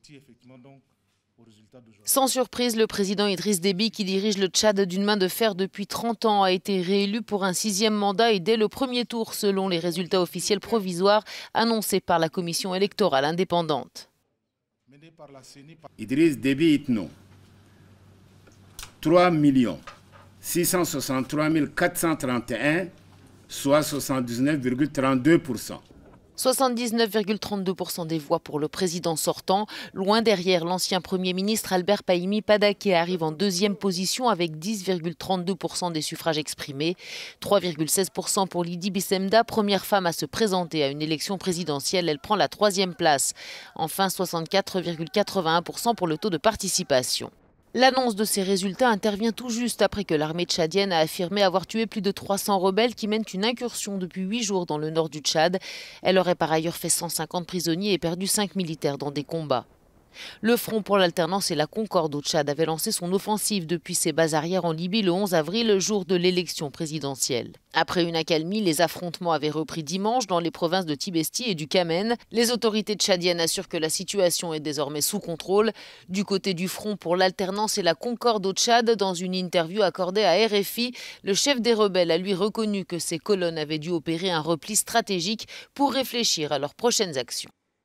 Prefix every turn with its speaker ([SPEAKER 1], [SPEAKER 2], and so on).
[SPEAKER 1] abouti effectivement donc au résultat d'aujourd'hui.
[SPEAKER 2] Sans surprise, le président Idriss Déby, qui dirige le Tchad d'une main de fer depuis 30 ans, a été réélu pour un 6e mandat et dès le premier tour, selon les résultats officiels provisoires annoncés par la commission électorale indépendante.
[SPEAKER 3] Idriss Déby Itno, 3 663 431, soit 79,32%.
[SPEAKER 2] 79,32% des voix pour le président sortant. Loin derrière, l'ancien Premier ministre Albert Pahimi Padaké arrive en 2e position avec 10,32% des suffrages exprimés. 3,16% pour Lydie Bissemda, première femme à se présenter à une élection présidentielle. Elle prend la 3e place. Enfin, 64,81% pour le taux de participation. L'annonce de ces résultats intervient tout juste après que l'armée tchadienne a affirmé avoir tué plus de 300 rebelles qui mènent une incursion depuis 8 jours dans le nord du Tchad. Elle aurait par ailleurs fait 150 prisonniers et perdu 5 militaires dans des combats. Le Front pour l'alternance et la Concorde au Tchad avait lancé son offensive depuis ses bases arrières en Libye le 11 avril, jour de l'élection présidentielle. Après une accalmie, les affrontements avaient repris dimanche dans les provinces de Tibesti et du Kamen. Les autorités tchadiennes assurent que la situation est désormais sous contrôle. Du côté du Front pour l'alternance et la Concorde au Tchad, dans une interview accordée à RFI, le chef des rebelles a lui reconnu que ces colonnes avaient dû opérer un repli stratégique pour réfléchir à leurs prochaines actions.